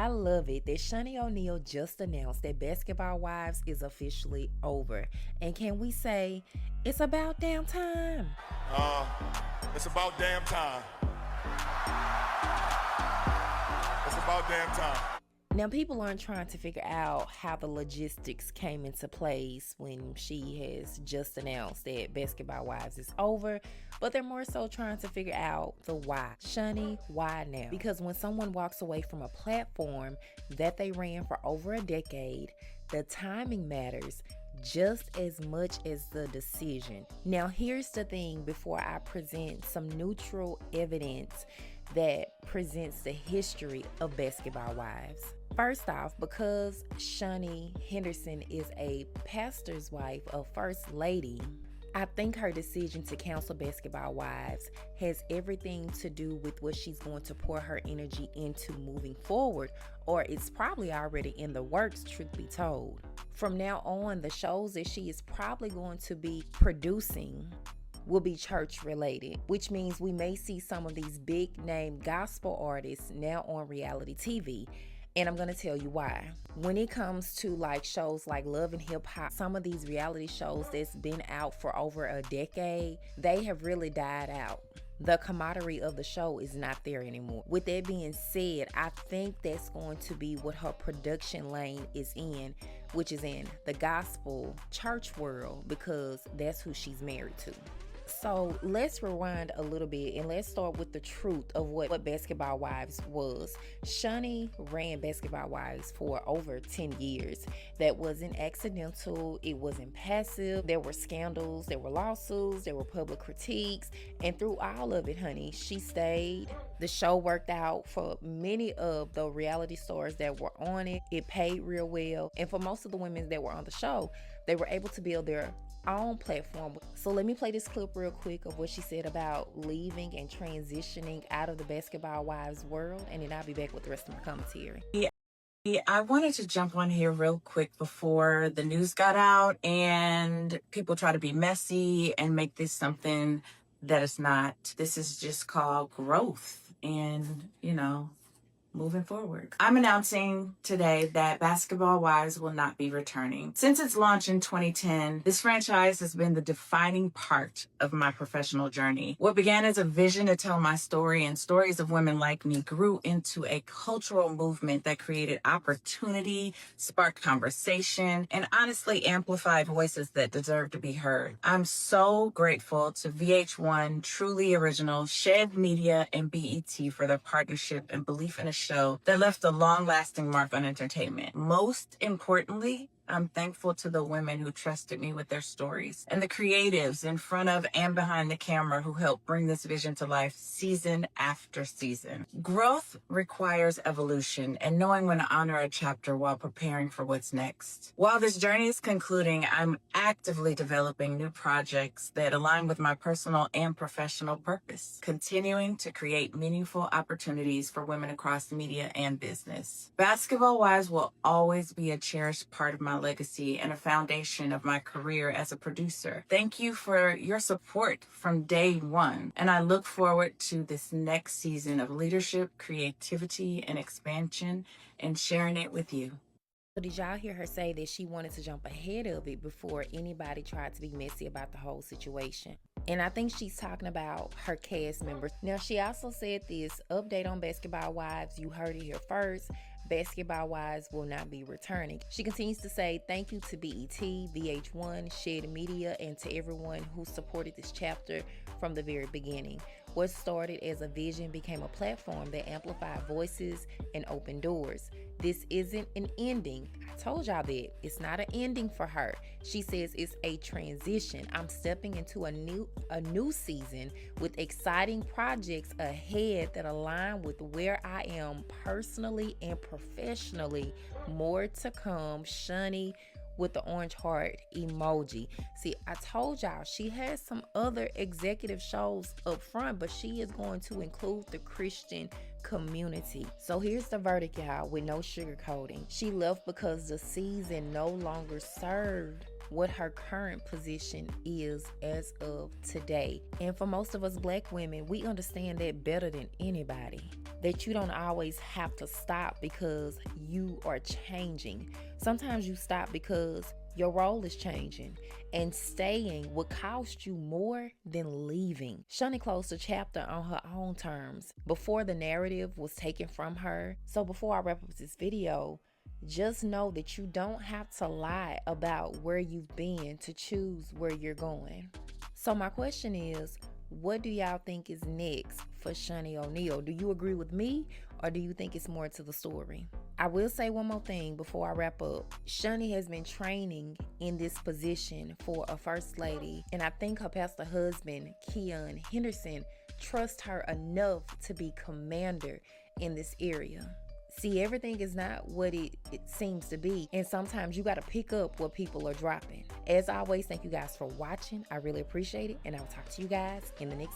I love it that Shani O'Neal just announced that Basketball Wives is officially over. And can we say it's about damn time? Uh, it's about damn time. It's about damn time. Now, people aren't trying to figure out how the logistics came into place when she has just announced that Basketball Wives is over, but they're more so trying to figure out the why. Shani, why now? Because when someone walks away from a platform that they ran for over a decade, the timing matters just as much as the decision. Now, here's the thing before I present some neutral evidence that presents the history of Basketball Wives. First off, because Shani Henderson is a pastor's wife, a first lady, I think her decision to cancel Basketball Wives has everything to do with what she's going to pour her energy into moving forward, or it's probably already in the works, truth be told. From now on, the shows that she is probably going to be producing will be church related, which means we may see some of these big name gospel artists now on reality TV. And I'm going to tell you why. When it comes to like shows like Love and Hip Hop, some of these reality shows that's been out for over a decade, they have really died out. The camaraderie of the show is not there anymore. With that being said, I think that's going to be what her production lane is in, which is in the gospel church world, because that's who she's married to. So let's rewind a little bit and let's start with the truth of what Basketball Wives was. Shani ran Basketball Wives for over 10 years. That wasn't accidental. It wasn't passive. There were scandals, there were lawsuits, there were public critiques. And through all of it, honey, she stayed. The show worked out for many of the reality stars that were on it. It paid real well. And for most of the women that were on the show, they were able to build their own platform. So let me play this clip real quick of what she said about leaving and transitioning out of the Basketball Wives world, and then I'll be back with the rest of my commentary. Yeah, I wanted to jump on here real quick before the news got out and people try to be messy and make this something that it's not. This is just called growth and, moving forward. I'm announcing today that Basketball Wives will not be returning. Since its launch in 2010, this franchise has been the defining part of my professional journey. What began as a vision to tell my story and stories of women like me grew into a cultural movement that created opportunity, sparked conversation, and honestly amplified voices that deserve to be heard. I'm so grateful to VH1, Truly Original, Shed Media, and BET for their partnership and belief in a show that left a long-lasting mark on entertainment. Most importantly, I'm thankful to the women who trusted me with their stories and the creatives in front of and behind the camera who helped bring this vision to life season after season. Growth requires evolution and knowing when to honor a chapter while preparing for what's next. While this journey is concluding, I'm actively developing new projects that align with my personal and professional purpose, continuing to create meaningful opportunities for women across media and business. Basketball Wives will always be a cherished part of my legacy and a foundation of my career as a producer. Thank you for your support from day one, and I look forward to this next season of leadership, creativity, and expansion, and sharing it with you. So did y'all hear her say that she wanted to jump ahead of it before anybody tried to be messy about the whole situation? And I think she's talking about her cast members. Now, she also said this update on Basketball Wives. You heard it here first. Basketball Wives will not be returning. She continues to say thank you to BET, VH1, Shed Media, and to everyone who supported this chapter from the very beginning. What started as a vision became a platform that amplified voices and opened doors. This isn't an ending. I told y'all that. It's not an ending for her. She says it's a transition. I'm stepping into a new season with exciting projects ahead that align with where I am personally and professionally. More to come. Shani with the orange heart emoji. See, I told y'all she has some other executive shows up front, but she is going to include the Christian community. So here's the verdict, y'all, with no sugarcoating. She left because the season no longer served what her current position is as of today. And for most of us Black women, we understand that better than anybody. that you don't always have to stop because you are changing. Sometimes you stop because your role is changing, and staying would cost you more than leaving. Shani closed the chapter on her own terms before the narrative was taken from her. So before I wrap up this video, just know that you don't have to lie about where you've been to choose where you're going. So my question is, what do y'all think is next for Shani O'Neal? Do you agree with me, or do you think it's more to the story? I will say one more thing before I wrap up. Shani has been training in this position for a first lady, and I think her pastor husband, Keon Henderson, trusts her enough to be commander in this area. See, everything is not what it seems to be, and sometimes you got to pick up what people are dropping. As always, thank you guys for watching. I really appreciate it, and I'll talk to you guys in the next